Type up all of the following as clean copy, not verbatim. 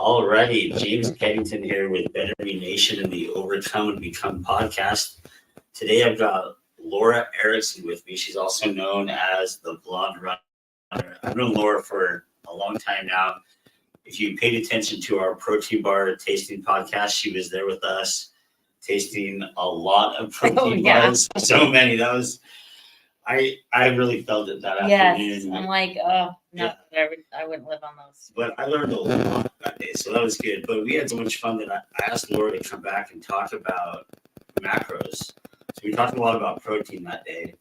Alrighty, James Pennington here with Better Me Nation and the Overcome and Become podcast. Today I've got Laura Erickson with me. She's also known as the Blonde Runner. I've known Laura for a long time now. If you paid attention to our protein bar tasting podcast, she was there with us tasting a lot of protein bars. So many. That was I really felt it that afternoon. Yes, I'm like, oh no, yeah. I wouldn't live on those. But I learned a lot that day, so that was good. But we had so much fun that I asked Laura to come back and talk about macros. So we talked a lot about protein that day,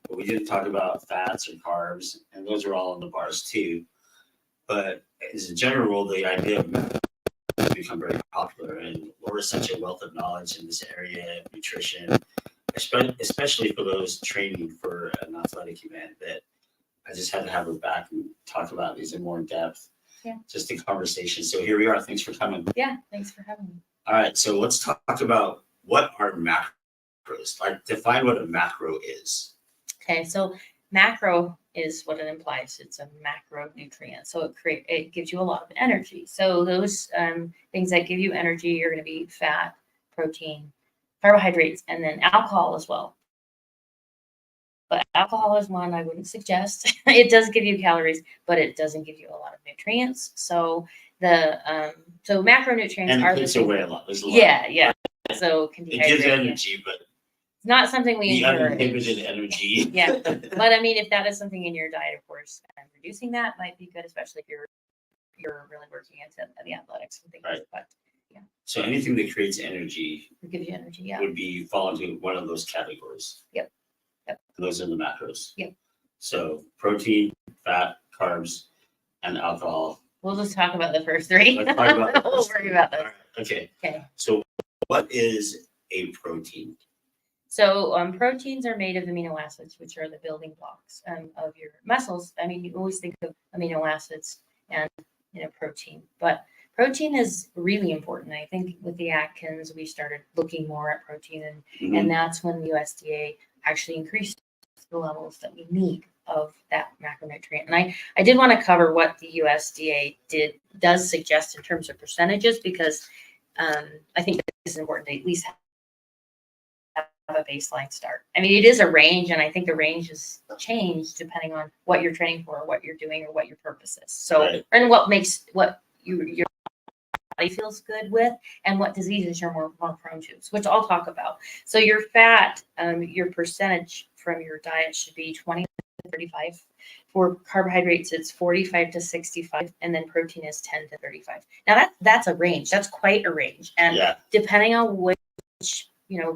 but we didn't talk about fats or carbs, and those are all in the bars too. But as a general rule, the idea of macros has become very popular, and Laura's such a wealth of knowledge in this area of nutrition, especially for those training for an athletic event, that I just had to have her back and talk about these in more depth. Yeah. Just a conversation. So here we are. Thanks for coming. Yeah, thanks for having me. All right. So let's talk about what are macros. Like, define what a macro is. Okay. So macro is what it implies. It's a macronutrient. So it gives you a lot of energy. So those things that give you energy are going to be fat, protein, carbohydrates, and then alcohol as well. But alcohol is one I wouldn't suggest. It does give you calories, but it doesn't give you a lot of nutrients. So the macronutrients are takes away a lot. There's a lot. Yeah. So can it gives energy, but it's not something we encourage. Uninhibited energy. Yeah, but I mean, if that is something in your diet, of course, reducing that might be good, especially if you're really working into the athletics and things. Right. But yeah. So anything that creates energy, it gives you energy. Yeah, would be fall into one of those categories. Yep. And those are the macros. Yep. So protein, fat, carbs, and alcohol. We'll just talk about the first three. Let's talk about the we'll worry about those. Right. Okay. Okay. So what is a protein? So proteins are made of amino acids, which are the building blocks of your muscles. I mean, you always think of amino acids and protein, but protein is really important. I think with the Atkins, we started looking more at protein, and that's when the USDA actually increased the levels that we need of that macronutrient. And I did want to cover what the USDA does suggest in terms of percentages, because I think it's important to at least have a baseline start. I mean, it is a range, and I think the range has changed depending on what you're training for, or what you're doing, or what your purpose is. So, right. And what makes your body feels good with, and what diseases you're more prone to, which I'll talk about. So your fat, your percentage from your diet should be 20 to 35. For carbohydrates, it's 45 to 65, and then protein is 10 to 35. Now that's a range. That's quite a range, and depending on which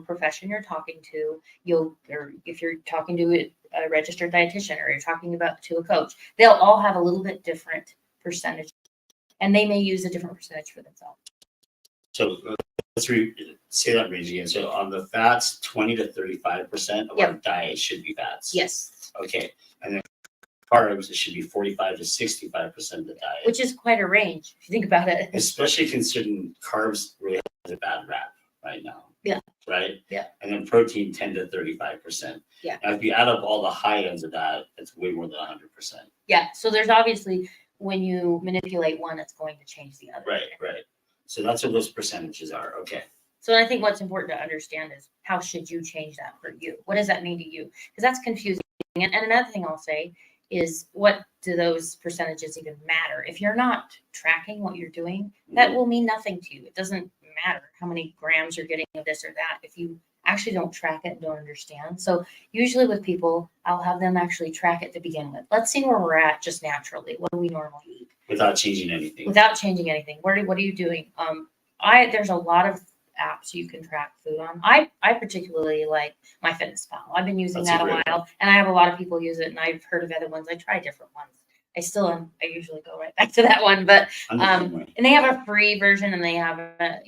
profession you're talking to, or if you're talking to a registered dietitian, or you're talking to a coach, they'll all have a little bit different percentage. And they may use a different percentage for themselves. So let's say that range again. So on the fats, 20 to 35% of our diet should be fats. Yes. Okay. And then carbs, it should be 45 to 65% of the diet. Which is quite a range, if you think about it. Especially considering carbs really has a bad rap right now. Yeah. Right? Yeah. And then protein, 10 to 35%. Yeah. Now, if you add up all the high ends of that, it's way more than 100%. Yeah. So there's obviously, when you manipulate one, it's going to change the other. Right. So that's what those percentages are. Okay. So I think what's important to understand is, how should you change that for you? What does that mean to you? Because that's confusing. And another thing I'll say is, what do those percentages even matter? If you're not tracking what you're doing, that will mean nothing to you. It doesn't matter how many grams you're getting of this or that if you actually don't track it and don't understand. So usually with people, I'll have them actually track it to begin with. Let's see where we're at just naturally. What do we normally eat? Without changing anything. What are you doing? There's a lot of apps you can track food on. I particularly like MyFitnessPal. I've been using that a while, and I have a lot of people use it, and I've heard of other ones. I try different ones. I usually go right back to that one, but and they have a free version, and they have a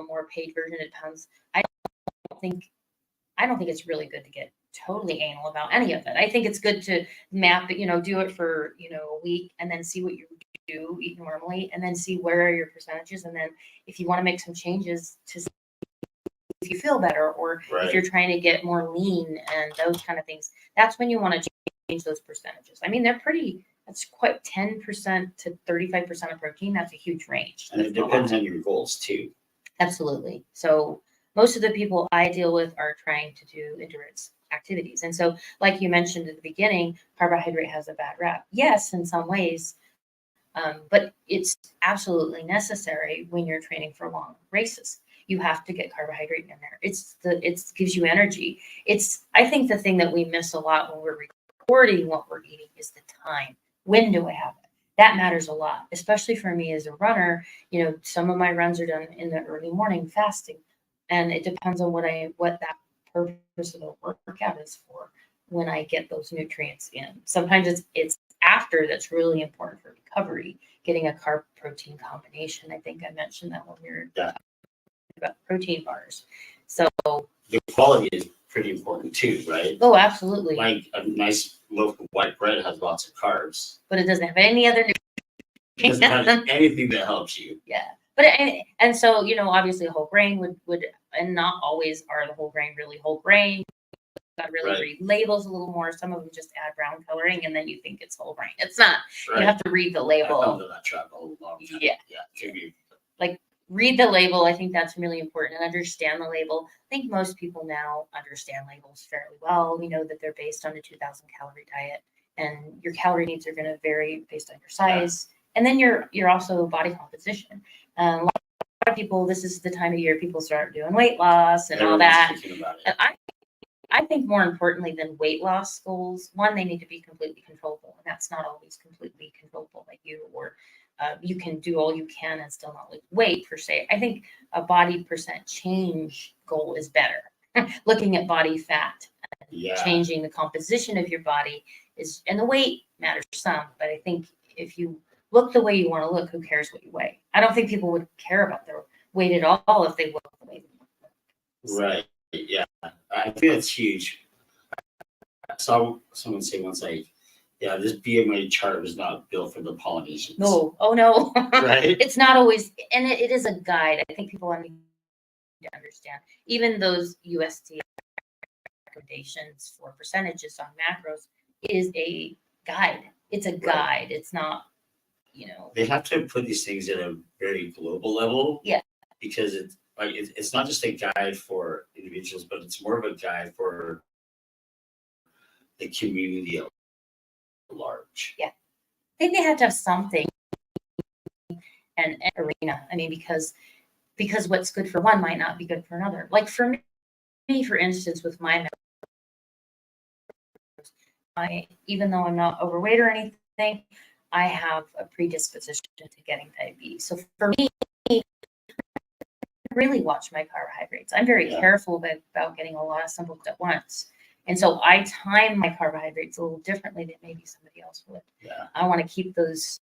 more paid version. It depends. I don't think it's really good to get totally anal about any of it. I think it's good to map it, do it for a week, and then see what you do eat normally, and then see where are your percentages, and then if you want to make some changes to see if you feel better, or if you're trying to get more lean and those kind of things, that's when you want to change those percentages. I mean, That's quite 10% to 35% of protein. That's a huge range. And it depends on your goals too. Absolutely. So most of the people I deal with are trying to do endurance activities. And so, like you mentioned at the beginning, carbohydrate has a bad rap. Yes, in some ways, but it's absolutely necessary when you're training for long races. You have to get carbohydrate in there. It gives you energy. I think the thing that we miss a lot when we're recording what we're eating is the time. When do I have it? That matters a lot, especially for me as a runner. Some of my runs are done in the early morning fasting, and it depends on what that purpose of the workout is for. When I get those nutrients in, sometimes it's after that's really important for recovery. Getting a carb protein combination. I think I mentioned that when we were talking about protein bars. So the quality is pretty important too, right? Oh, absolutely. Like a nice loaf of white bread has lots of carbs, but it doesn't have any other it doesn't have anything that helps you. Yeah. But and so obviously a whole grain would and not always are the whole grain really whole grain. Got to really read labels a little more. Some of them just add brown coloring and then you think it's whole grain. It's not. Right. You have to read the label. I fell into that trap a long time. Yeah. Like read the label. I think that's really important, and understand the label. I think most people now understand labels fairly well. We know that they're based on a 2,000 calorie diet, and your calorie needs are going to vary based on your size, and then your also body composition. A lot of people, this is the time of year people start doing weight loss and all that. And I think more importantly than weight loss goals, one, they need to be completely controllable, and that's not always completely controllable like you or. You can do all you can and still not lose weight per se. I think a body percent change goal is better. Looking at body fat, changing the composition of your body and the weight matters some, but I think if you look the way you want to look, who cares what you weigh? I don't think people would care about their weight at all if they look the way they look. So. Right. Yeah. I think that's huge. I saw someone say once, like, yeah, this BMI chart was not built for the Polynesians. No. Oh, no. Right? It's not always, and it is a guide. I think people need to understand. Even those USDA recommendations for percentages on macros is a guide. It's a guide. It's not, They have to put these things at a very global level. Yeah. Because it's not just a guide for individuals, but it's more of a guide for the community at large. Yeah. I think they have to have something and arena. I mean, because what's good for one might not be good for another. Like for me, for instance, with my even though I'm not overweight or anything, I have a predisposition to getting diabetes. So for me, I really watch my carbohydrates. I'm very careful about getting a lot of simple at once. And so I time my carbohydrates a little differently than maybe somebody else would. Yeah. I want to keep those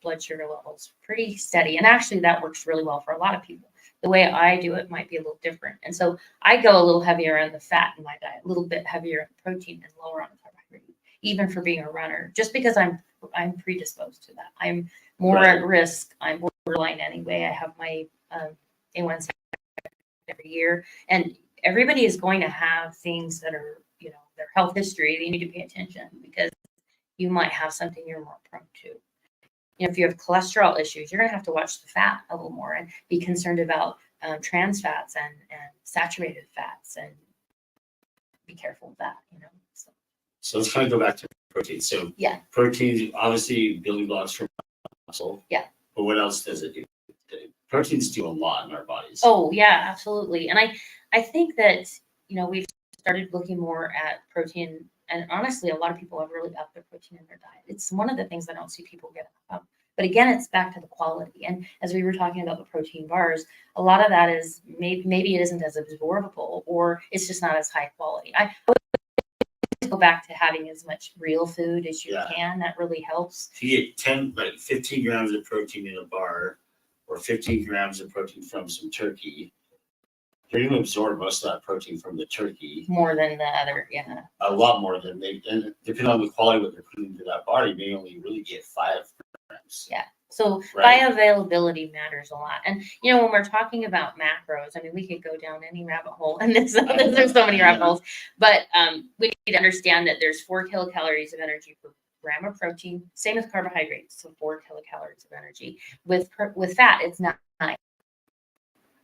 blood sugar levels pretty steady. And actually that works really well for a lot of people. The way I do it might be a little different. And so I go a little heavier on the fat in my diet, a little bit heavier on the protein and lower on the carbohydrate, even for being a runner, just because I'm predisposed to that. I'm more at risk. I'm borderline anyway. I have my A1C every year, and everybody is going to have things that are, their health history. They need to pay attention because you might have something you're more prone to. If you have cholesterol issues, you're going to have to watch the fat a little more and be concerned about trans fats and saturated fats and be careful of that, So let's kind of go back to protein. So protein, obviously building blocks for muscle. Yeah. But what else does it do? Proteins do a lot in our bodies. Oh yeah, absolutely. And I think that, we've started looking more at protein, and honestly, a lot of people have really upped their protein in their diet. It's one of the things I don't see people get up. But again, it's back to the quality. And as we were talking about the protein bars, a lot of that is maybe it isn't as absorbable, or it's just not as high quality. I go back to having as much real food as you can. That really helps. If you get 15 grams of protein in a bar, or 15 grams of protein from some turkey, you're going to absorb most of that protein from the turkey. More than the other, A lot more than and depending on the quality of what they're putting into that bar, you may only really get 5 grams. Yeah. So bioavailability matters a lot. And, when we're talking about macros, I mean, we could go down any rabbit hole, and there's so many rabbit holes, but we need to understand that there's 4 kilocalories of energy per gram of protein. Same with carbohydrates, so 4 kilocalories of energy. With fat, it's 9.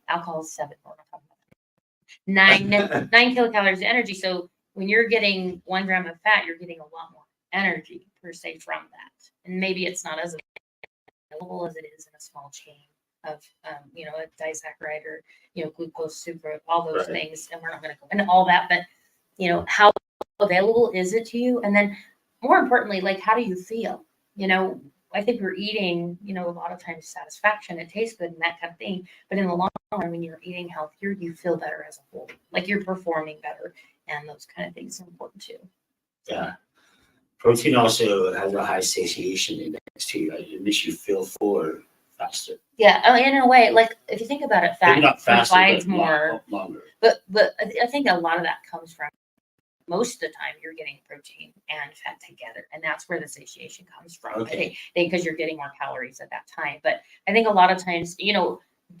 Alcohol is 7. We're not talking about 9 kilocalories of energy. So when you're getting 1 gram of fat, you're getting a lot more energy per se from that. And maybe it's not as available as it is in a small chain of, a disaccharide or, glucose, sucrose, all those things. And we're not going to go into all that, but, how available is it to you? And then more importantly, like, how do you feel? I think we're eating, a lot of times satisfaction, it tastes good and that kind of thing. But in the long run, when you're eating healthier, you feel better as a whole, like you're performing better, and those kind of things are important too. Yeah. Protein also has a high satiation index too. Right? It makes you feel fuller faster. Yeah, in a way, like if you think about it, fat provides more. Longer. But I think a lot of that comes from, most of the time you're getting protein and fat together, and that's where the satiation comes from. Okay. I think because you're getting more calories at that time. But I think a lot of times,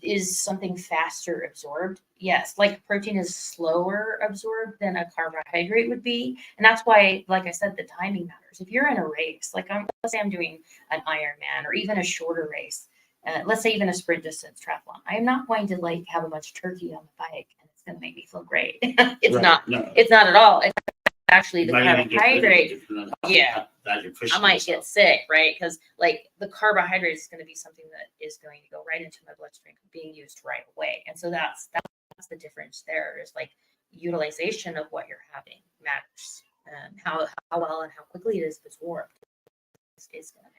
is something faster absorbed? Yes, like protein is slower absorbed than a carbohydrate would be, and that's why, like I said, the timing matters. If you're in a race, like let's say I'm doing an Ironman or even a shorter race, let's say even a sprint distance triathlon, I am not going to have a bunch of turkey on the bike and it's going to make me feel great. It's not. No. It's not at all. It's actually the carbohydrate. Yeah, I might get sick, right? Because like the carbohydrate is going to be something that is going to go right into my bloodstream, being used right away. And so that's the difference. There is like utilization of what you're having matters, and how well and how quickly it is absorbed is going to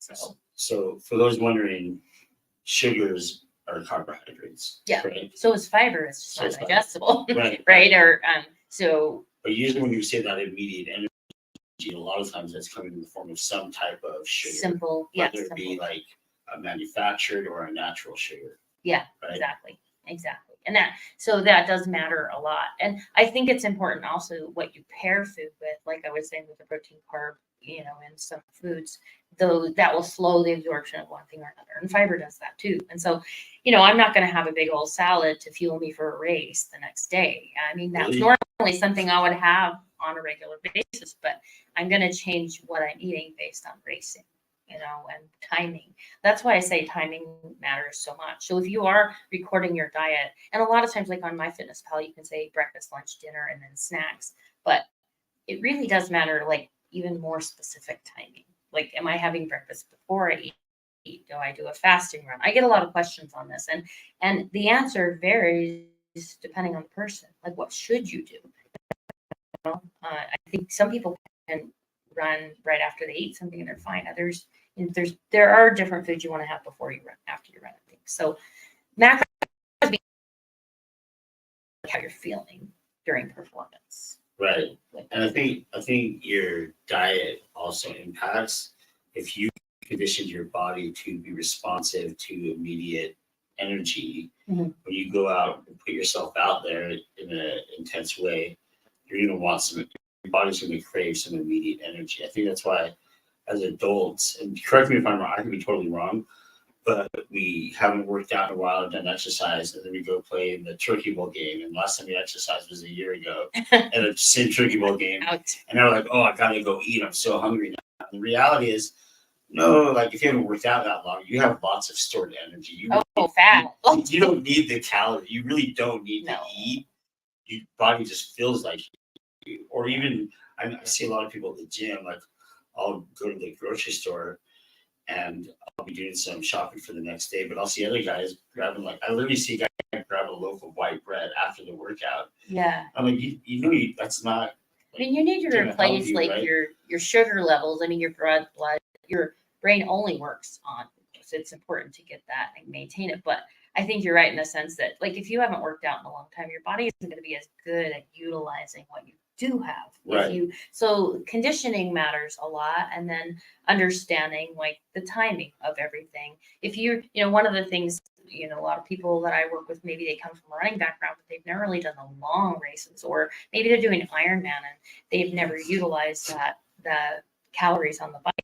matter. So for those wondering, sugars are carbohydrates. Yeah. Right? So is fiber. It's just not digestible, right? Or so. But usually when you say that immediate energy, a lot of times that's coming in the form of some type of sugar. Simple, whether it be like a manufactured or a natural sugar. Yeah, right? Exactly. And that does matter a lot. And I think it's important also what you pair food with, like I was saying with the protein, carb, and some foods, though that will slow the absorption of one thing or another. And fiber does that too. And so, I'm not going to have a big old salad to fuel me for a race the next day. I mean, that's normally something I would have on a regular basis, but I'm going to change what I'm eating based on racing, and timing. That's why I say timing matters so much. So if you are recording your diet, and a lot of times like on MyFitnessPal, you can say breakfast, lunch, dinner, and then snacks, but it really does matter, like even more specific timing. Like, am I having breakfast before I eat? Do I do a fasting run? I get a lot of questions on this, and the answer varies depending on the person. Like, what should you do? I think some people can run right after they eat something and they're fine. Others, there are different foods you want to have before you run, after you run, I think. So macros be how you're feeling during performance. Right. And I think your diet also impacts if you conditioned your body to be responsive to immediate energy. Mm-hmm. When you go out and put yourself out there in an intense way, you're going to want your body's going to crave some immediate energy. I think that's why as adults, and correct me if I'm wrong, I could be totally wrong, but we haven't worked out in a while and done exercise, and then we go play in the Turkey Bowl game. And last time we exercised was a year ago at the same Turkey Bowl game. And they're like, oh, I got to go eat. I'm so hungry now. And the reality is, no, like if you haven't worked out that long, you have lots of stored energy. Fat. You don't need the calories. You really don't need to eat. Your body just feels like you. Or even, I see a lot of people at the gym, like I'll go to the grocery store and I'll be doing some shopping for the next day, but I'll see other guys grabbing, I literally see a guy grab a loaf of white bread after the workout. Yeah. I'm like, that's not. I mean, you need to replace right? your sugar levels. I mean, your your brain only works on, so it's important to get that and maintain it. But I think you're right in the sense that, like, if you haven't worked out in a long time, your body isn't going to be as good at utilizing what you do have. Right. So conditioning matters a lot, and then understanding like the timing of everything. If you're, one of the things, a lot of people that I work with, maybe they come from a running background, but they've never really done the long races, or maybe they're doing Ironman and they've never utilized the calories on the bike.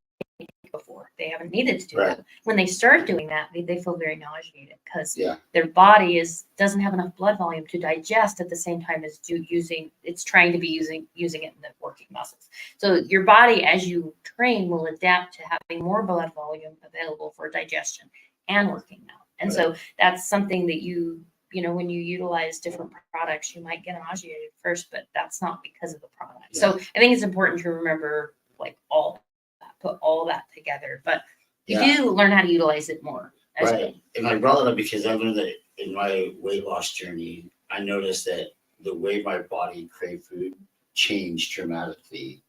before. They haven't needed to do Right. that. When they start doing that, they feel very nauseated because Yeah. their body doesn't have enough blood volume to digest at the same time as it's trying to be using it in the working muscles. So your body, as you train, will adapt to having more blood volume available for digestion and working out. And so that's something that when you utilize different products, you might get nauseated first, but that's not because of the product. Yeah. So I think it's important to remember put all that together, but you do learn how to utilize it more. Right. And I brought it up because I learned that in my weight loss journey, I noticed that the way my body craved food changed dramatically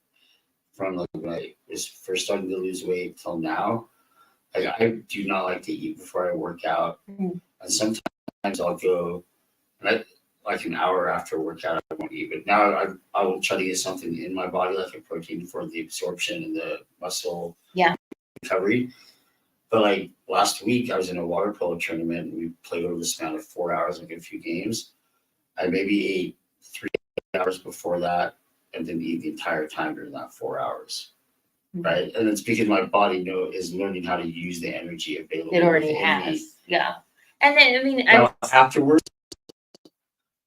from like when I was first starting to lose weight till now. Like I do not like to eat before I work out. Mhm. And sometimes I'll go and like an hour after workout I won't eat. But now I will try to get something in my body like a protein for the absorption and the muscle recovery. But like last week I was in a water polo tournament and we played over the span of 4 hours, like a few games. I maybe ate 3 hours before that and didn't eat the entire time during that 4 hours. Right. And it's because my body is learning how to use the energy available. It already within me. has. Yeah. And then, Now, afterwards,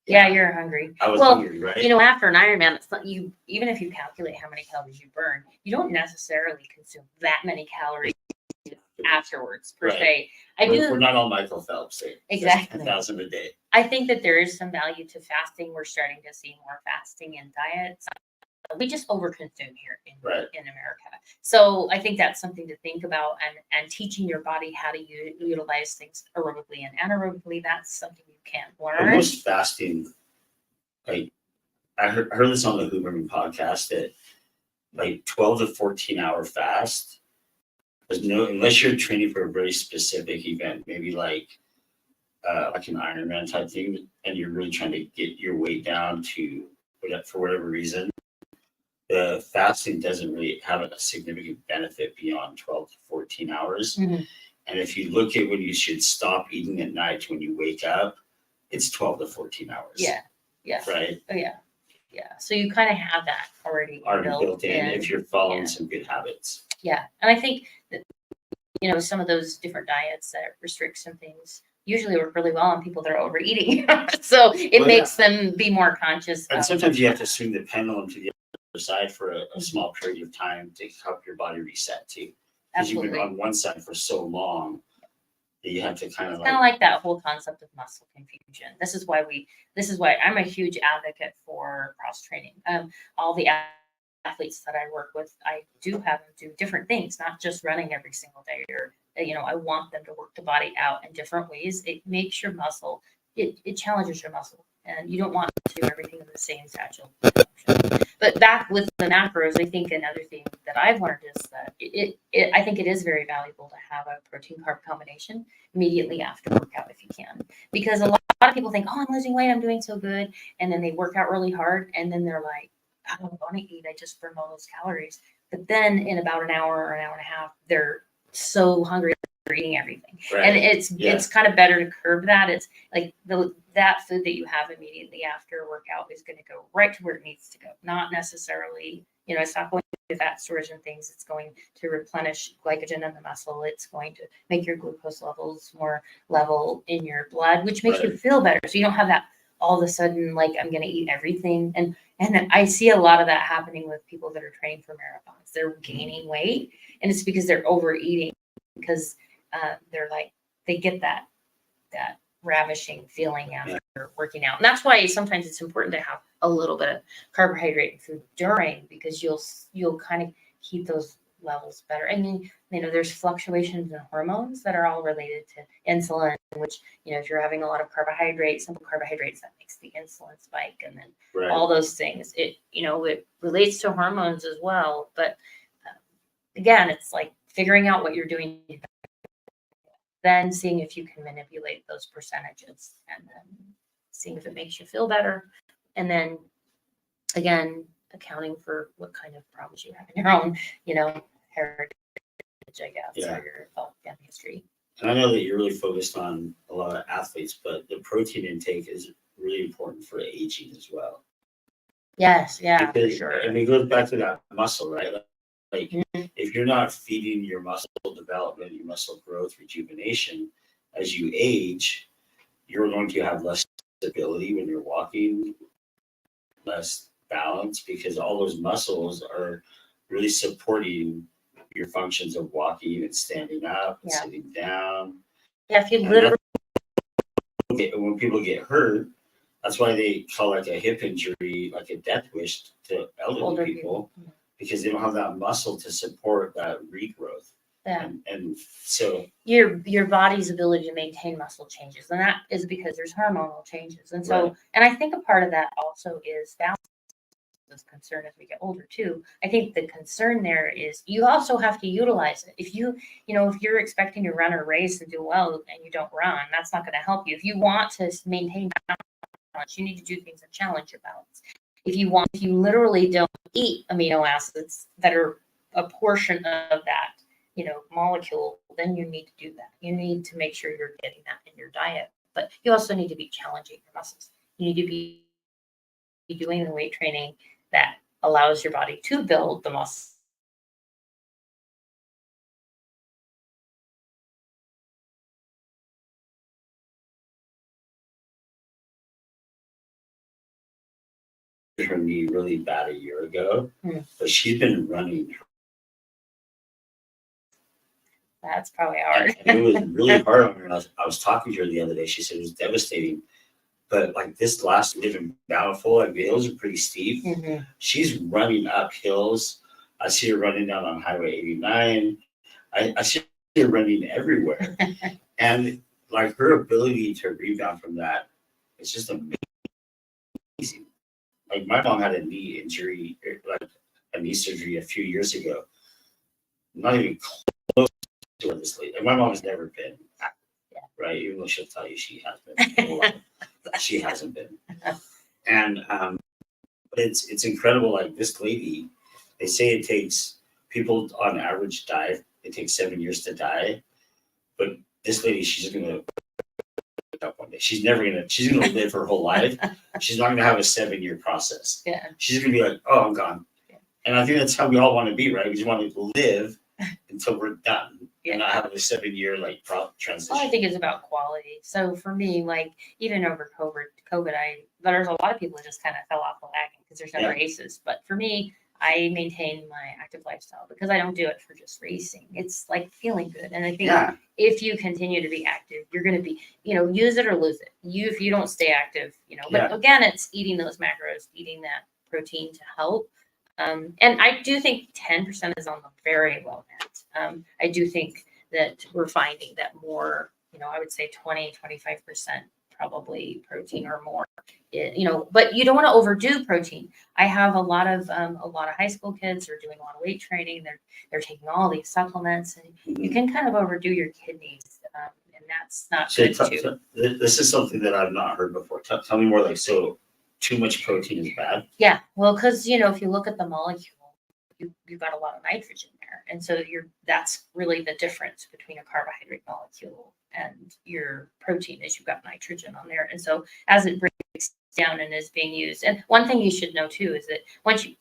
you're hungry. I was hungry, right? After an Ironman, it's not even if you calculate how many calories you burn, you don't necessarily consume that many calories afterwards per se. We're not all Michael Phelps. Exactly. 10,000 a day. I think that there is some value to fasting. We're starting to see more fasting in diets. We just overconsume here in America. So I think that's something to think about, and teaching your body how to utilize things aerobically and anaerobically. That's something you can learn. Most fasting, like I heard this on the Huberman podcast that like 12 to 14 hour fast. There's unless you're training for a very specific event, maybe like an Ironman type thing, and you're really trying to get your weight down for whatever reason. The fasting doesn't really have a significant benefit beyond 12 to 14 hours. Mm-hmm. And if you look at when you should stop eating at night to when you wake up, it's 12 to 14 hours. Yeah. Yeah. Right? Oh, yeah. Yeah. So you kind of have that already built in if you're following some good habits. Yeah. And I think that, some of those different diets that restrict some things usually work really well on people that are overeating. So it makes them be more conscious. And sometimes you have to swing the pendulum to the other side for a small period of time to help your body reset too. Because you've been on one side for so long that you have to kind of like that whole concept of muscle confusion. This is why I'm a huge advocate for cross training. All the athletes that I work with, I do have them do different things, not just running every single day or I want them to work the body out in different ways. It makes your muscle, it challenges your muscle, and you don't want to do everything in the same satchel. But back with the macros, I think another thing that I've learned is that I think it is very valuable to have a protein carb combination immediately after workout if you can, because a lot of people think, oh, I'm losing weight, I'm doing so good, and then they work out really hard, and then they're like, I don't want to eat, I just burned all those calories. But then in about an hour or an hour and a half, they're so hungry they're eating everything. Right. And it's kind of better to curb that. It's like that food that you have immediately after a workout is going to go right to where it needs to go. Not necessarily, it's not going to fat storage and things. It's going to replenish glycogen in the muscle. It's going to make your glucose levels more level in your blood, which makes you feel better. So you don't have that all of a sudden, like, I'm going to eat everything. And I see a lot of that happening with people that are training for marathons. They're gaining weight, and it's because they're overeating, because they're like, they get that ravishing feeling after working out. And that's why sometimes it's important to have a little bit of carbohydrate food during, because you'll kind of keep those levels better. I mean, there's fluctuations in hormones that are all related to insulin, which, if you're having a lot of carbohydrates, simple carbohydrates, that makes the insulin spike, and then all those things. It relates to hormones as well. But again, it's like figuring out what you're doing, then seeing if you can manipulate those percentages, and then seeing if it makes you feel better. And then again, accounting for what kind of problems you have in your own, heritage, I guess, or your family history. And I know that you're really focused on a lot of athletes, but the protein intake is really important for aging as well. Yes, yeah, because, for sure. And it goes back to that muscle, right? Like if you're not feeding your muscle development, your muscle growth, rejuvenation as you age, you're going to have less stability when you're walking, less balance because all those muscles are really supporting your functions of walking and standing up and Yeah. sitting down. Yeah, if you And literally, when people get hurt, that's why they call like a hip injury like a death wish to elderly older people people. because they don't have that muscle to support that regrowth. Yeah. And so Your body's ability to maintain muscle changes, and that is because there's hormonal changes. And so, Right. and I think a part of that also is balance is concern as we get older too. I think the concern there is you also have to utilize it. If if you're expecting to run a race and do well and you don't run, that's not going to help you. If you want to maintain balance, you need to do things that challenge your balance. If you literally don't eat amino acids that are a portion of that, molecule, then you need to do that. You need to make sure you're getting that in your diet, but you also need to be challenging your muscles. You need to be doing the weight training that allows your body to build the muscle. her knee really bad a year ago, but she's been running. That's probably hard. And it was really hard on her. And I was talking to her the other day. She said it was devastating. But like this last living bountiful, like the hills are pretty steep. Mhm. She's running up hills. I see her running down on Highway 89. I see her running everywhere. And like her ability to rebound from that is just amazing. Like my mom had a knee injury, like a knee surgery a few years ago. Not even close to this late. And my mom has never been, right? Even though she'll tell you she has been. She hasn't been. And but it's incredible. Like this lady, they say it takes people on average die. It takes 7 years to die, but this lady, she's gonna wake up one day. She's never gonna. She's gonna live her whole life. She's not gonna have a 7 year process. Yeah. She's gonna be like, oh, I'm gone. Yeah. And I think that's how we all want to be, right? We just want to live until we're done. Yeah. And not have a 7 year like transition. Well, I think it's about quality. So for me, like even over COVID, there's a lot of people who just kind of fell off the wagon because there's no races. But for me, I maintain my active lifestyle because I don't do it for just racing. It's like feeling good. And I think if you continue to be active, you're going to be, use it or lose it. If you don't stay active, but again, it's eating those macros, eating that protein to help. And I do think 10% is on the very low end. I do think that we're finding that more, I would say 20-25% probably protein or more, but you don't want to overdo protein. I have a lot of high school kids who are doing a lot of weight training. They're taking all these supplements, and you can kind of overdo your kidneys, and that's not good too. This is something that I've not heard before. Tell me more. Like, so too much protein is bad? Yeah, well, because if you look at the molecule, you've got a lot of nitrogen there, and so that's really the difference between a carbohydrate molecule and your protein is you've got nitrogen on there. And so as it breaks down and is being used, and one thing you should know too is that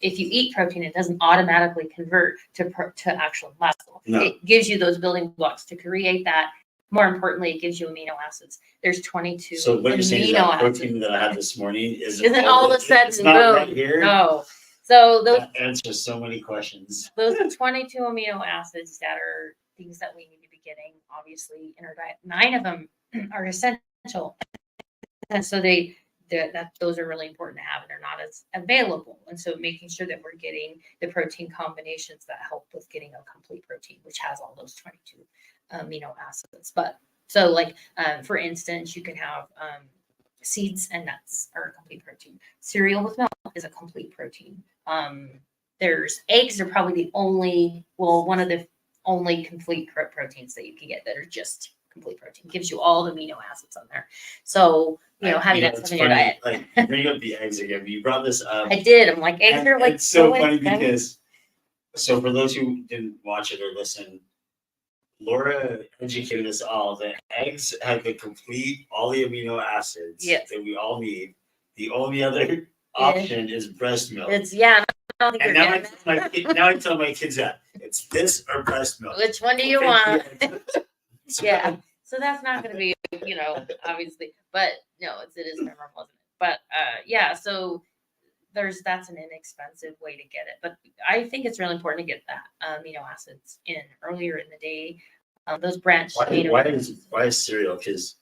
if you eat protein, it doesn't automatically convert to actual muscle. No. It gives you those building blocks to create that. More importantly, it gives you amino acids. There's 22 so what you're saying is that protein that I had this morning isn't all of a sudden it's not boom, right here? No. So that answers so many questions. Those 22 amino acids that are things that we need to be getting, obviously, in our diet. 9 of them are essential, and so those are really important to have, and they're not as available. And so, making sure that we're getting the protein combinations that help with getting a complete protein, which has all those 22 amino acids. But so, like for instance, you can have seeds and nuts are a complete protein. Cereal with milk is a complete protein. There's eggs are probably one of the only complete proteins that you can get that are just complete protein. Gives you all the amino acids on there. So, having that stuff in your diet. Like, bring up the eggs again. You brought this up. I did. I'm like, eggs are like. It's so funny because, so for those who didn't watch it or listen, Laura educated us all that eggs have all the amino acids that we all need. The only other option is breast milk. It's don't think And you're now I, getting tell my that. kid, now I tell my kids that it's this or breast milk. Which one do you Okay, want? So- Yeah. So that's not going to be, obviously, but no, it is memorable, isn't it? But yeah, so that's an inexpensive way to get it. But I think it's really important to get that amino acids in earlier in the day. Those branched amino Why is cereal? Because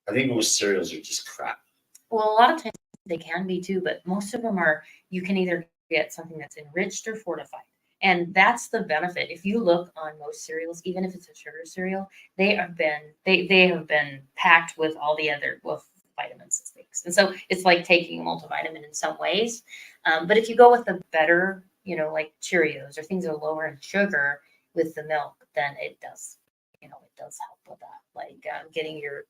I think most cereals are just crap. Well, a lot of times they can be too, but most of them are, you can either get something that's enriched or fortified. And that's the benefit. If you look on most cereals, even if it's a sugar cereal, they have been packed with all the other vitamins and things. And so it's like taking a multivitamin in some ways. But if you go with the better, like Cheerios or things that are lower in sugar with the milk, then it does, it does help with that. Like getting your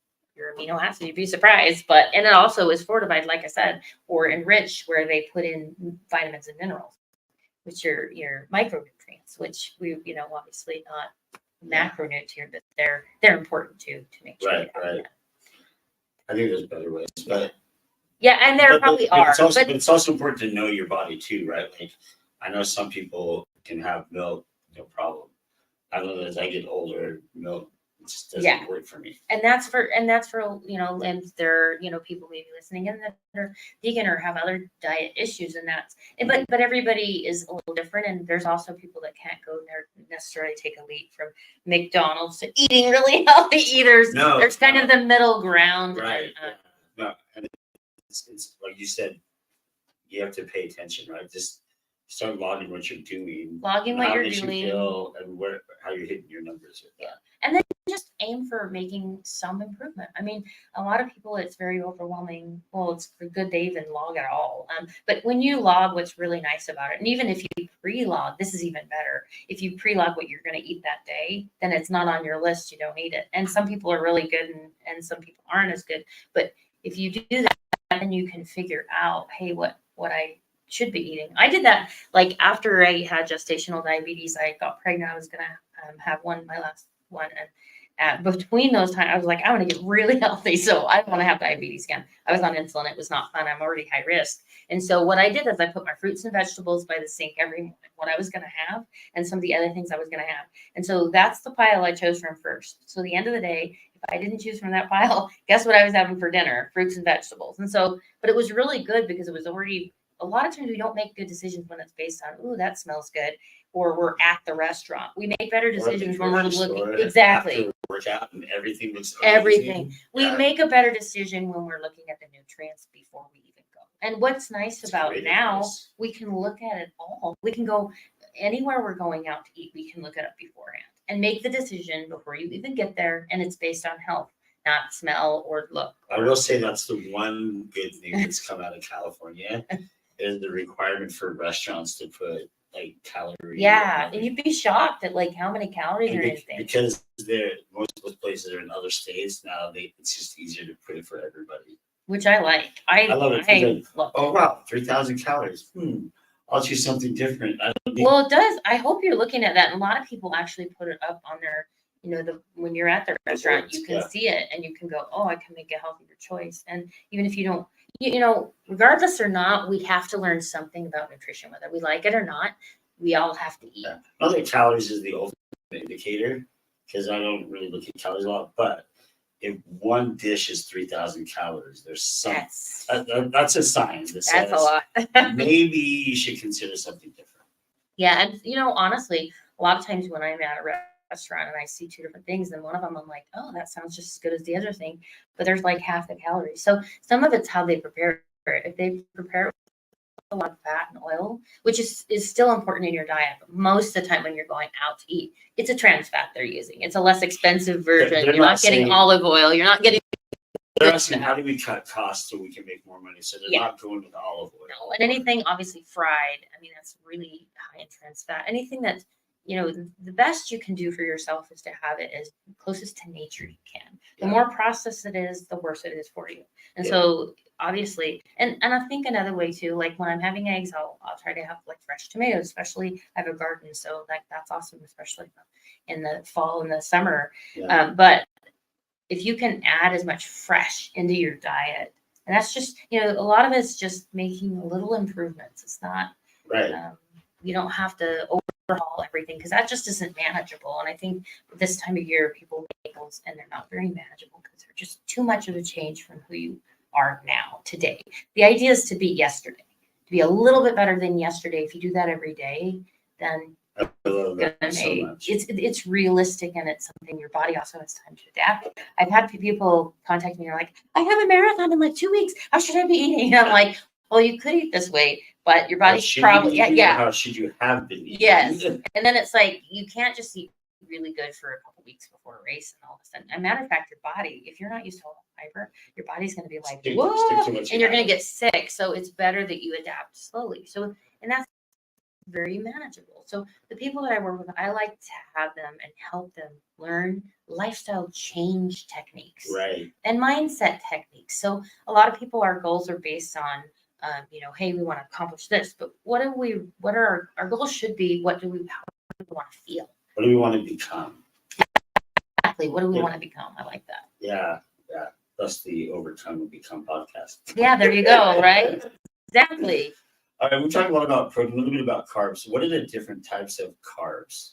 amino acids, you'd be surprised. And it also is fortified, like I said, or enriched where they put in vitamins and minerals, which are your micronutrients, which we, obviously not macronutrient, but they're important too to make sure. Right. I think there's better ways, but yeah, and there probably but are. but it's also important to know your body too, right? Like I know some people can have milk, no problem. I know that as I get older, milk just doesn't work for me. And that's for and there people maybe listening in that are vegan or have other diet issues, and but everybody is a little different, and there's also people that can't go there necessarily take a leap from McDonald's to eating really healthy eaters. There's kind of the middle ground, right? And it's like you said, you have to pay attention, right? Just start logging what you're doing, what you're doing, doing, and how you're hitting your numbers with that. And then just aim for making some improvement. I mean, a lot of people, it's very overwhelming. Well, it's good they even log at all. But when you log, what's really nice about it, and even if you pre-log, this is even better. If you pre-log what you're going to eat that day, then it's not on your list. You don't eat it. And some people are really good, and some people aren't as good. But if you do that, then you can figure out, hey, what I should be eating. I did that like after I had gestational diabetes. I got pregnant. I was gonna have my last one, and between those times, I was like, I want to get really healthy, so I don't want to have diabetes again. I was on insulin. It was not fun. I'm already high risk, and so what I did is I put my fruits and vegetables by the sink every morning, what I was gonna have, and some of the other things I was gonna have, and so that's the pile I chose from first. So the end of the day, if I didn't choose from that pile, guess what I was having for dinner? Fruits and vegetables. And so, but it was really good because it was already. A lot of times we don't make good decisions when it's based on, ooh, that smells good, or we're at the restaurant. We make better decisions when we're looking. Exactly. Workout and everything looks everything. We make a better decision when we're looking at the nutrients before we even go. And what's nice about now, we can look at it all. We can go anywhere we're going out to eat. We can look it up beforehand and make the decision before you even get there. And it's based on health, not smell or look. I will say that's the one good thing that's come out of California. Is the requirement for restaurants to put like calories. Yeah, and you'd be shocked at like how many calories are in things. Because most of those places are in other states now. It's just easier to put it for everybody. Which I like. I love it. I love it. Wow, 3,000 calories. I'll choose something different. Well, it does. I hope you're looking at that. And a lot of people actually put it up on their, when you're at the restaurant, you can see it and you can go, oh, I can make a healthier choice. And even if you don't, regardless or not, we have to learn something about nutrition, whether we like it or not. We all have to eat. I don't think calories is the ultimate indicator because I don't really look at calories a lot. But if one dish is 3,000 calories, there's some. That's a sign. That's a lot. Maybe you should consider something different. Yeah, and honestly, a lot of times when I'm at a restaurant and I see two different things, and one of them I'm like, oh, that sounds just as good as the other thing, but there's like half the calories. So some of it's how they prepare it. If they prepare it with a lot of fat and oil, which is still important in your diet, but most of the time when you're going out to eat, it's a trans fat they're using. It's a less expensive version. You're not getting olive oil. You're not getting. They're asking how do we cut costs so we can make more money? So they're not going with the olive oil. No, and anything obviously fried. I mean, that's really high in trans fat. Anything that's the best you can do for yourself is to have it as closest to nature you can. The more processed it is, the worse it is for you. And so obviously, and I think another way too, like when I'm having eggs, I'll try to have like fresh tomatoes, especially I have a garden. So that's awesome, especially in the fall and the summer. Yeah. But if you can add as much fresh into your diet, and that's just, a lot of it's just making little improvements. It's not, Right. You don't have to overhaul everything because that just isn't manageable. And I think this time of year, people make goals and they're not very manageable because they're just too much of a change from who you are now, today. The idea is to be yesterday, to be a little bit better than yesterday. If you do that every day, then I love that so much. it's realistic and it's something your body also has time to adapt. I've had people contact me and are like, I have a marathon in like 2 weeks. How should I be eating? And I'm like, well, you could eat this way, but your body's probably How should you have been eating? Yes. And then it's like you can't just eat really good for a couple weeks before a race and all of a sudden. As a matter of fact, your body, if you're not used to all the fiber, your body's going to be like, whoa, and you're going to get sick. So it's better that you adapt slowly. So, and that's very manageable. So the people that I work with, I like to have them and help them learn lifestyle change techniques Right. and mindset techniques. So a lot of people, our goals are based on, hey, we want to accomplish this, but what are our goals should be, how do we want to feel? What do we want to become? Exactly. What do we want to become? I like that. Yeah. That's the Overcome and Become podcast. Yeah, there you go. Right. Exactly. All right, we talked a lot about protein, a little bit about carbs. What are the different types of carbs?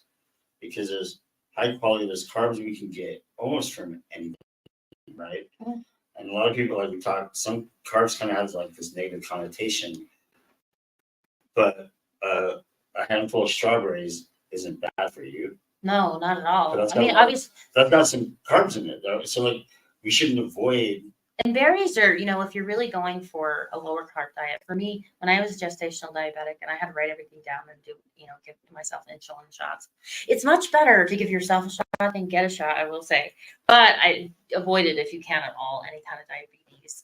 Because there's high quality, there's carbs we can get almost from anything, right? Mm. And a lot of people, like we talked, some carbs kind of has like this negative connotation, but a handful of strawberries isn't bad for you. No, not at all. But that's I mean, got obviously, that's got some carbs in it, though. So like we shouldn't avoid. and berries are, if you're really going for a lower carb diet. For me, when I was gestational diabetic and I had to write everything down and do, give myself insulin shots, it's much better to give yourself a shot than get a shot, I will say. But I avoid it if you can at all, any kind of diabetes.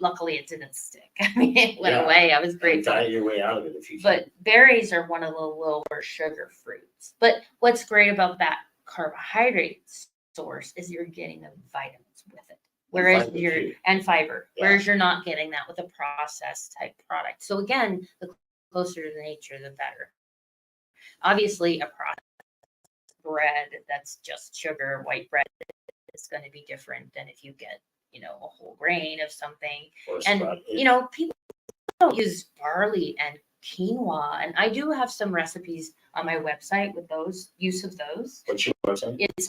Luckily, it didn't stick. I mean, it went away. I was grateful. Diet your way out of it if you can. But berries are one of the lower sugar fruits. But what's great about that carbohydrate source is you're getting the vitamins with it. Whereas fiber, whereas you're not getting that with a processed type product. So again, the closer to the nature, the better. Obviously, a processed bread that's just sugar, white bread, is going to be different than if you get, a whole grain of something. And people don't use barley and quinoa, and I do have some recipes on my website with use of those. What's your website? It's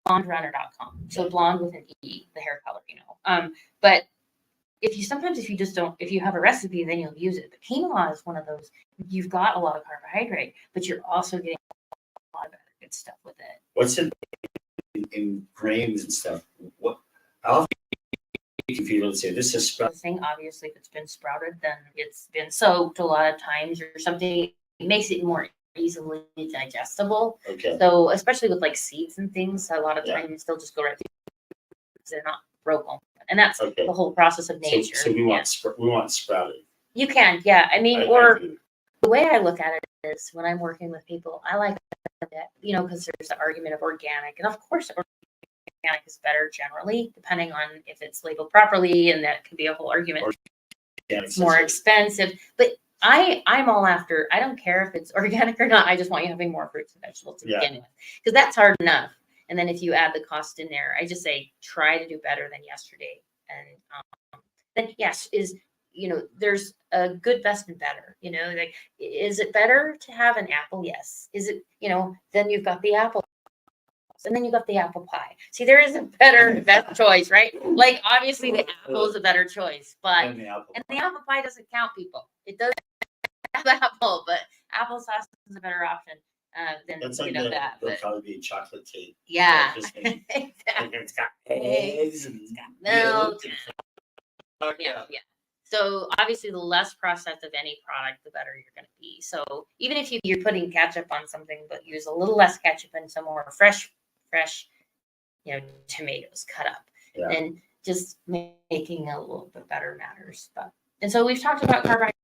blonderunner.com. So blonde with an E, the hair color, But if you have a recipe, then you'll use it. But quinoa is one of those, you've got a lot of carbohydrate, but you're also getting a lot of other good stuff with it. What's in grains and stuff? How often can people say this is sprouted? Obviously, if it's been sprouted, then it's been soaked a lot of times or something. It makes it more easily digestible. Okay. So especially with like seeds and things, a lot of times they'll just go right through because they're not broken. And that's the whole process of nature. So we want sprouted. You can, yeah. I mean, the way I look at it is when I'm working with people, I like that, because there's the argument of organic, and of course organic is better generally, depending on if it's labeled properly, and that could be a whole argument. It's more expensive, but I'm all after. I don't care if it's organic or not. I just want you having more fruits and vegetables to begin with, because that's hard enough. And then if you add the cost in there, I just say try to do better than yesterday. And then there's a good, best, and better. Like, is it better to have an apple? Yes. Is it? Then you've got the apple. And then you got the apple pie. See, there is a better, best choice, right? Like, obviously, the apple is a better choice, but and the apple pie doesn't count, people. It does have apple, but applesauce is a better option than that's like that. It'll probably be chocolate cake. Yeah, exactly. It's got eggs and it's got milk. Yeah. So obviously, the less processed of any product, the better you're going to be. So even if you're putting ketchup on something, but use a little less ketchup and some more fresh, tomatoes cut up, and just making a little bit better matters. And so we've talked about carbohydrate,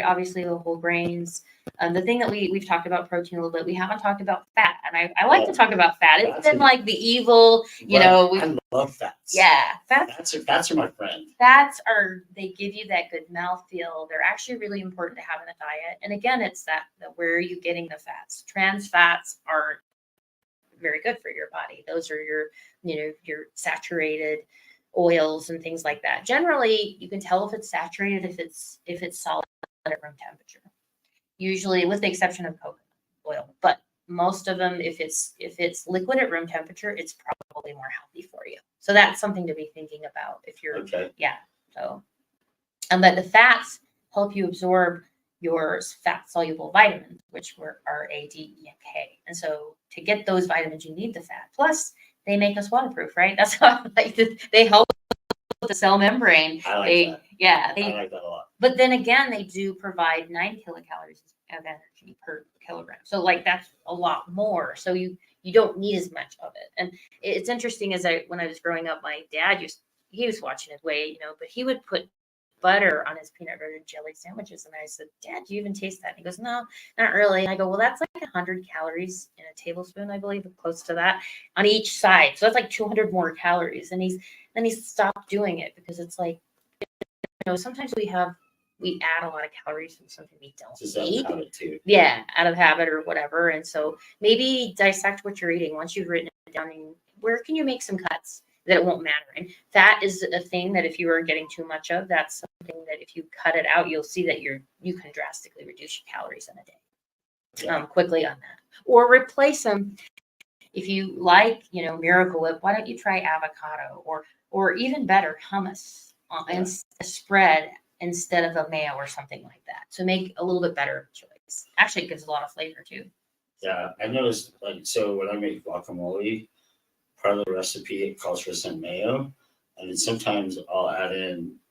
obviously the whole grains. The thing that we've talked about protein a little bit, we haven't talked about fat, and I like to talk about fat. It's been like the evil, I love fats. Yeah, fats are my friend. They give you that good mouthfeel. They're actually really important to have in a diet. And again, it's that where are you getting the fats? Trans fats aren't very good for your body. Those are your saturated oils and things like that. Generally, you can tell if it's saturated if it's solid at room temperature. Usually, with the exception of coconut oil, but most of them, if it's liquid at room temperature, it's probably more healthy for you. So that's something to be thinking about if you're Okay. yeah. So, but the fats help you absorb your fat soluble vitamins, which are A, D, E, and K. And so to get those vitamins, you need the fat. Plus, they make us waterproof, right? That's how they help with the cell membrane. I like that. Yeah, I like that a lot. but then again, they do provide 9 kilocalories of energy per kilogram. So like that's a lot more. So you don't need as much of it. And it's interesting when I was growing up, my dad he was watching his weight, but he would put butter on his peanut butter and jelly sandwiches. And I said, Dad, do you even taste that? And he goes, no, not really. And I go, well, that's like 100 calories in a tablespoon, I believe, close to that on each side. So that's like 200 more calories. And he stopped doing it because it's like, sometimes we add a lot of calories from something we don't need. Out of habit too. Yeah, out of habit or whatever. And so maybe dissect what you're eating once you've written it down. And where can you make some cuts that it won't matter? And fat is a thing that if you are getting too much of, that's something that if you cut it out, you'll see that you can drastically reduce your calories in a day. Quickly on that, or replace them. If you like, Miracle Whip, why don't you try avocado or even better, hummus and a spread instead of a mayo or something like that. So make a little bit better choice. Actually, it gives a lot of flavor too. Yeah, I noticed so when I make guacamole, part of the recipe it calls for some mayo, and then sometimes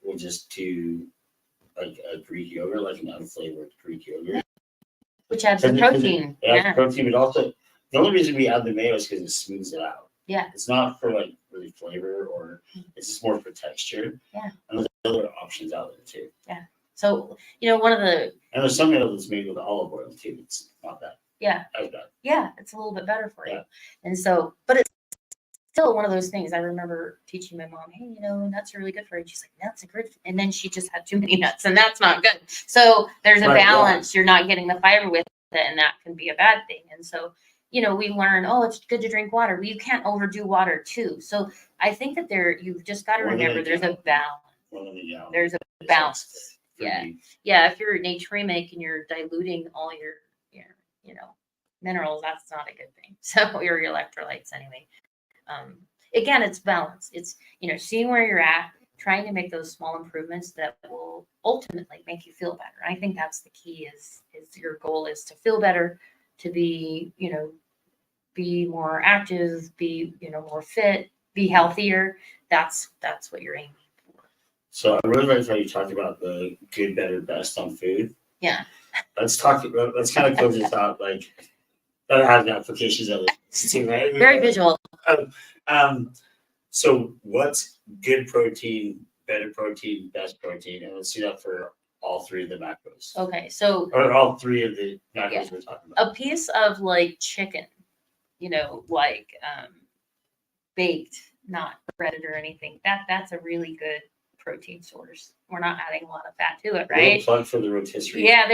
we'll just do like a Greek yogurt, like an unflavored Greek yogurt. Which adds the protein. It adds protein, but also the only reason we add the mayo is because it smooths it out. Yeah. It's not for like really flavor, or it's just more for texture. Yeah. And there's other options out there too. Yeah. So, one of the. And there's some mayo that's made with olive oil too. It's not that. Yeah. As bad. Yeah. It's a little bit better for you. And so, but it's still one of those things. I remember teaching my mom, hey, nuts are really good for you. She's like, nuts are good. And then she just had too many nuts, and that's not good. So there's a balance. Yeah. You're not getting the fiber with it, and that can be a bad thing. And so, we learn, it's good to drink water. Well, you can't overdo water too. So I think that you've just got to remember there's a balance. There's a balance. Yeah. Yeah. If you're natremic and you're diluting all your minerals, that's not a good thing. So your electrolytes anyway. Again, it's balance. It's, seeing where you're at, trying to make those small improvements that will ultimately make you feel better. I think that's the key is your goal is to feel better, to be, be more active, be, more fit, be healthier. That's what you're aiming for. So I really like how you talked about the good, better, best on food. Yeah. Let's kind of close this out. Like, that has applications of it, right? Very visual. So what's good protein, better protein, best protein? And let's do that for all three of the macros. Okay, so or all three of the macros we're talking about. A piece of like chicken, baked, not breaded or anything. That's a really good protein source. We're not adding a lot of fat to it, right? Plug for the rotisserie. Yeah,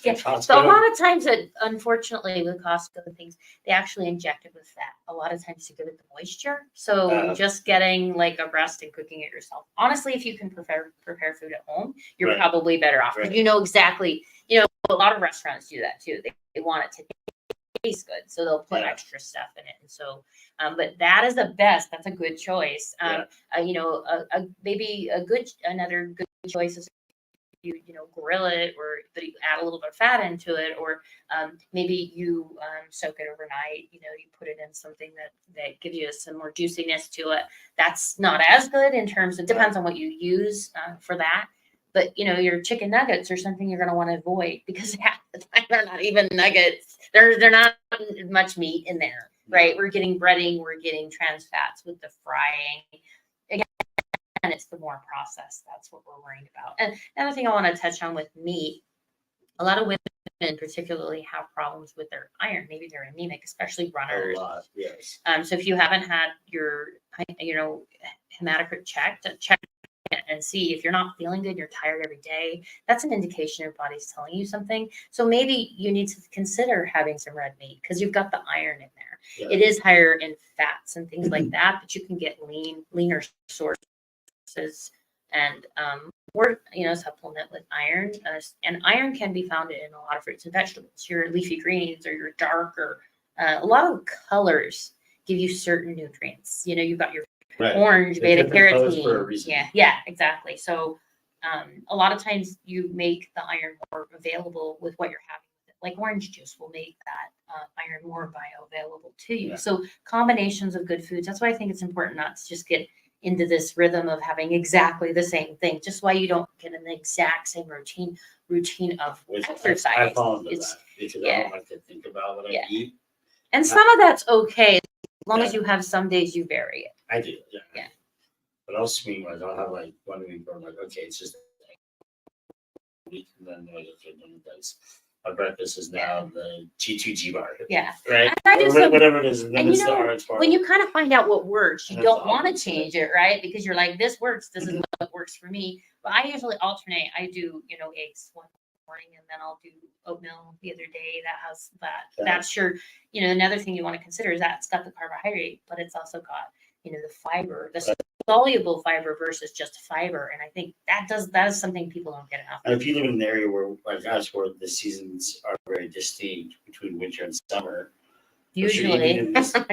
Yeah. So a lot of times, unfortunately, with Costco and things, they actually inject it with fat. A lot of times to give it the moisture. So just getting like a breast and cooking it yourself. Honestly, if you can prepare food at home, you're probably better off. Right. Exactly. A lot of restaurants do that too. They want it to taste good, so they'll put extra stuff in it. And so, but that is the best. That's a good choice. Maybe another good choice is you grill it, but you add a little bit of fat into it, or maybe you soak it overnight. You put it in something that gives you some more juiciness to it. That's not as good in terms of, depends on what you use for that. But your chicken nuggets are something you're going to want to avoid because half the time they're not even nuggets. They're not much meat in there, right? We're getting breading, we're getting trans fats with the frying. Again, it's the more processed. That's what we're worried about. And another thing I want to touch on with meat, a lot of women particularly have problems with their iron. Maybe they're anemic, especially runners. A lot, yes. So if you haven't had your hematocrit checked, check and see if you're not feeling good, you're tired every day, that's an indication your body's telling you something. So maybe you need to consider having some red meat because you've got the iron in there. Yeah. It is higher in fats and things like that, but you can get leaner sources and or supplement with iron. And iron can be found in a lot of fruits and vegetables. Your leafy greens or your darker, a lot of colors give you certain nutrients. You've got your orange, They're beta different colors for a carotene. reason. Yeah, exactly. So a lot of times you make the iron more available with what you're having. Like orange juice will make that iron more bioavailable to you. Yeah. So combinations of good foods. That's why I think it's important not to just get into this rhythm of having exactly the same thing. Just why you don't get an exact same routine of exercise. I fall into that because I don't like to think about what I eat. And some of that's okay as long as you have some days you vary it. I do. Yeah. But I'll swing wise. I'll have like 1 week where I'm like, okay, it's just week, and then like, okay, then it does. My breakfast is now the G2G bar. Yeah. Right. Whatever it is, and then it's the orange bar. When you kind of find out what works, you don't want to change it, right? Because you're like, this works. This is what works for me. But I usually alternate. I do, eggs one morning, and then I'll do oatmeal the other day. That has that. Yeah. That's your, another thing you want to consider is that it's got the carbohydrate, but it's also got, the fiber, the soluble fiber versus just fiber. And I think that is something people don't get enough. And if you live in an area where, like us, where the seasons are very distinct between winter and summer, usually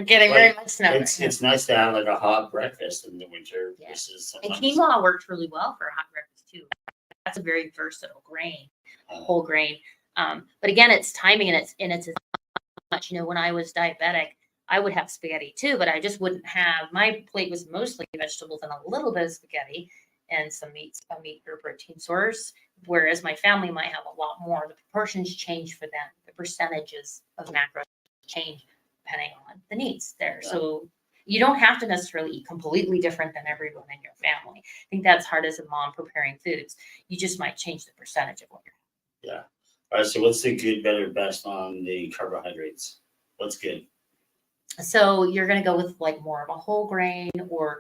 getting very much snow. It's nice to have like a hot breakfast in the winter versus and quinoa works really well for a hot breakfast too. That's a very versatile grain, whole grain. But again, it's timing and it's as much. When I was diabetic, I would have spaghetti too, but I just wouldn't have. My plate was mostly vegetables and a little bit of spaghetti and some meat, a meat or protein source. Whereas my family might have a lot more. The proportions change for them. The percentages of macros change depending on the needs there. Yeah. So you don't have to necessarily eat completely different than everyone in your family. I think that's hard as a mom preparing foods. You just might change the percentage of what you're having. Yeah. All right. So what's the good, better, best on the carbohydrates? What's good? So you're going to go with like more of a whole grain or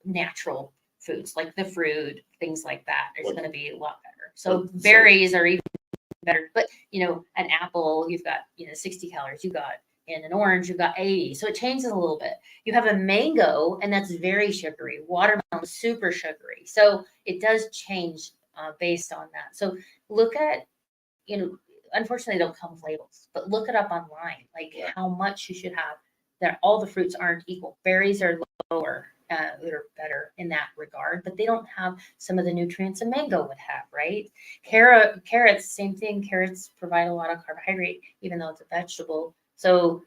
natural foods, like the fruit, things like that. It's going to be a lot better. So berries are even better, but an apple, you've got 60 calories. You got in an orange, you've got 80. So it changes a little bit. You have a mango, and that's very sugary. Watermelon, super sugary. So it does change based on that. So look at unfortunately, they don't come with labels, but look it up online, like how much you should have. That all the fruits aren't equal. Berries are lower, they're better in that regard, but they don't have some of the nutrients a mango would have, right? Carrots, same thing. Carrots provide a lot of carbohydrate, even though it's a vegetable. So,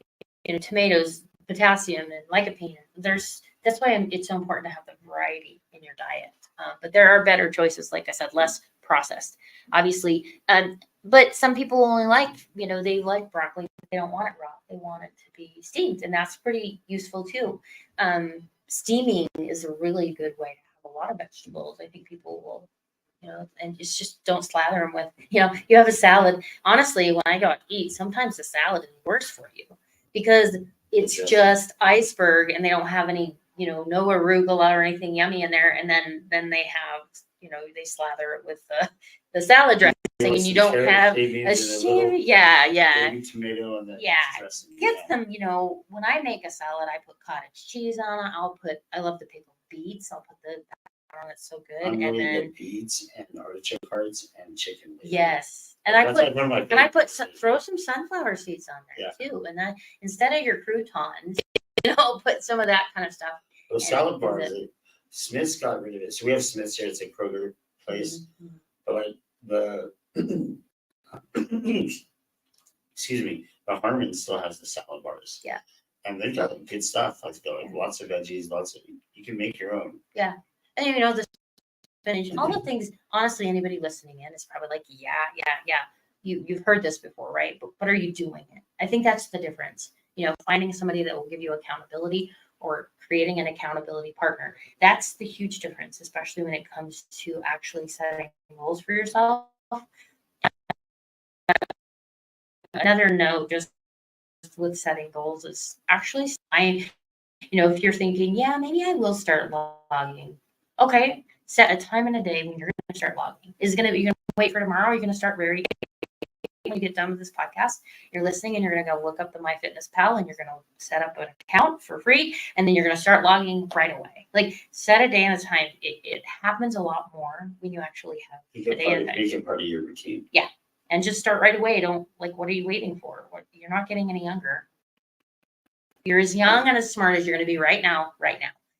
tomatoes, potassium and lycopene. That's why it's so important to have the variety in your diet. But there are better choices, like I said, less processed, obviously. But some people only like, they like broccoli. They don't want it raw. They want it to be steamed, and that's pretty useful too. Steaming is a really good way to have a lot of vegetables. I think people will, and it's just don't slather them with, you have a salad. Honestly, when I go out to eat, sometimes the salad is worse for you because it's just iceberg and they don't have any, no arugula or anything yummy in there. And then they have, they slather it with the salad dressing, and you don't have a baby tomato and dressing. Get them, when I make a salad, I put cottage cheese on it. I love the pickled beets. I'll put that on. It's so good. I'm really good beets and artichoke hearts and chicken. Yes. And I throw some sunflower seeds on there too. And then instead of your croutons, put some of that kind of stuff. Those salad bars, Smith's got rid of it. So we have Smith's here. It's a Kroger place. Mm-hmm. But like excuse me, the Harmon still has the salad bars. Yeah. And they've got good stuff. Like lots of veggies, you can make your own. Yeah. And the spinach, all the things, honestly, anybody listening in is probably like, yeah. You've heard this before, right? But are you doing it? I think that's the difference. Finding somebody that will give you accountability or creating an accountability partner. That's the huge difference, especially when it comes to actually setting goals for yourself. Another note, just with setting goals, is actually, if you're thinking, yeah, maybe I will start logging. Okay, set a time and a day when you're going to start logging. You're going to wait for tomorrow? Or are you going to start very when you get done with this podcast, you're listening and you're going to go look up the MyFitnessPal and you're going to set up an account for free. And then you're going to start logging right away. Like set a day at a time. It happens a lot more when you actually have a day at a time. Make it part of your routine. Yeah. And just start right away. Don't what are you waiting for? You're not getting any younger. You're as young and as smart as you're going to be right now.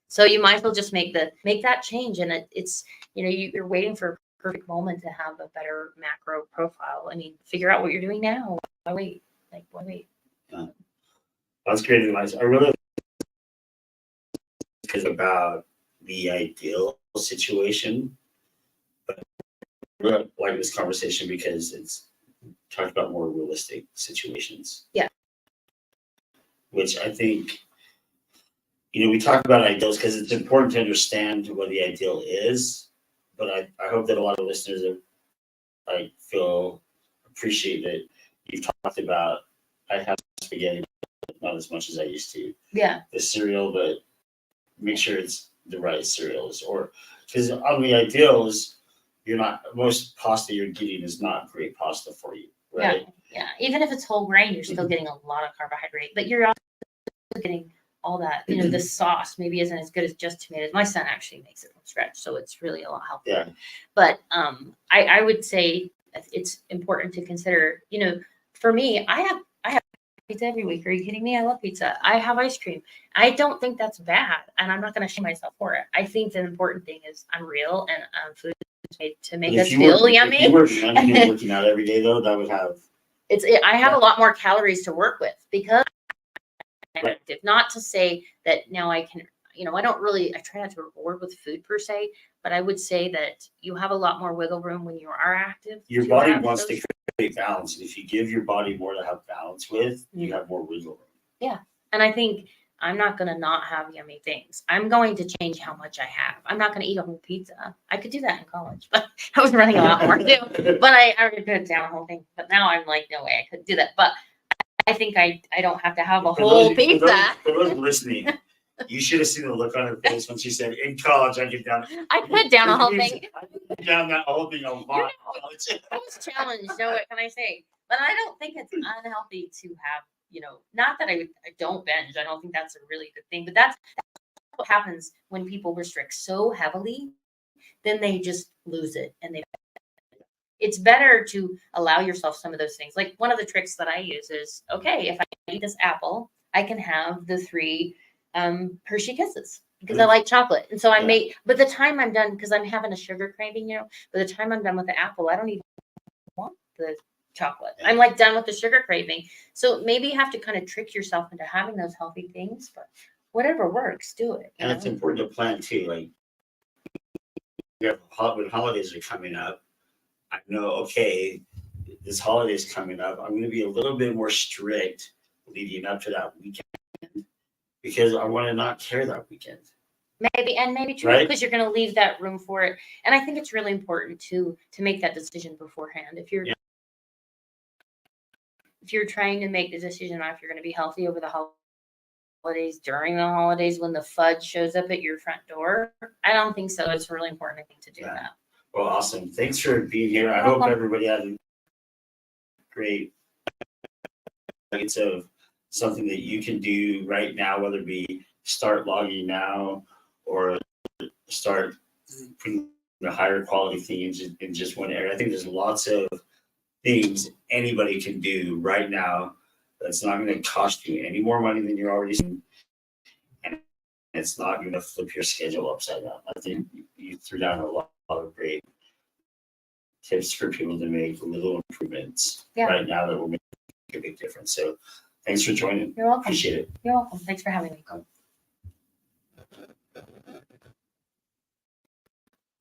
So you might as well just make that change. And it's, you're waiting for a perfect moment to have a better macro profile. I mean, figure out what you're doing now. Why wait? Why wait? Yeah. That's great advice. I really think about the ideal situation, but I really like this conversation because it's talked about more realistic situations. Yeah. Which I think, we talk about ideals because it's important to understand what the ideal is, but I hope that a lot of listeners appreciate that you've talked about, I have spaghetti, but not as much as I used to. Yeah. The cereal, but make sure it's the right cereals, or because on the ideals, most pasta you're getting is not great pasta for you, right? Yeah. Even if it's whole grain, you're still getting a lot of carbohydrate, but you're also getting all that, the sauce maybe isn't as good as just tomatoes. My son actually makes it from scratch, so it's really a lot healthier. Yeah. But I would say it's important to consider, for me, I have pizza every week. Are you kidding me? I love pizza. I have ice cream. I don't think that's bad, and I'm not going to shame myself for it. I think the important thing is I'm real, and food is made to make us feel yummy. If you were working out every day, though, that would have. I have a lot more calories to work with because I'm active. Not to say that now I can, I try not to work with food per se, but I would say that you have a lot more wiggle room when you are active. Your body wants to create balance. And if you give your body more to have balance with, you have more wiggle room. Yeah. And I think I'm not going to not have yummy things. I'm going to change how much I have. I'm not going to eat a whole pizza. I could do that in college, but I was running a lot more too. But I could put down a whole thing. But now I'm like, no way, I couldn't do that. But I think I don't have to have a whole pizza. For those listening, you should have seen the look on her face when she said, "In college, I get down." I put down a whole thing. I put down that whole thing a lot. I was challenged. So what can I say? But I don't think it's unhealthy to have, not that I don't binge. I don't think that's a really good thing. But that's what happens when people restrict so heavily. Then they just lose it, and it's better to allow yourself some of those things. Like one of the tricks that I use is, okay, if I eat this apple, I can have the 3 Hershey Kisses because I like chocolate. And so but the time I'm done, because I'm having a sugar craving, by the time I'm done with the apple, I don't even want the chocolate. I'm like done with the sugar craving. So maybe you have to kind of trick yourself into having those healthy things, but whatever works, do it. And it's important to plan too. Like when holidays are coming up, I know, okay, this holiday is coming up. I'm going to be a little bit more strict leading up to that weekend because I want to not care that weekend. Maybe true, because you're going to leave that room for it. And I think it's really important to make that decision beforehand. If you're trying to make the decision on if you're going to be healthy over the holidays, during the holidays, when the fudge shows up at your front door, I don't think so. It's really important, I think, to do that. Well, awesome. Thanks for being here. I hope everybody had a great nuggets of something that you can do right now, whether it be start logging now or start putting a higher quality thing in just one area. I think there's lots of things anybody can do right now that's not going to cost you any more money than you're already seeing. And it's not going to flip your schedule upside down. I think you threw down a lot of great tips for people to make little improvements right now that will make a big difference. So thanks for joining. You're welcome. Appreciate it. You're welcome. Thanks for having me.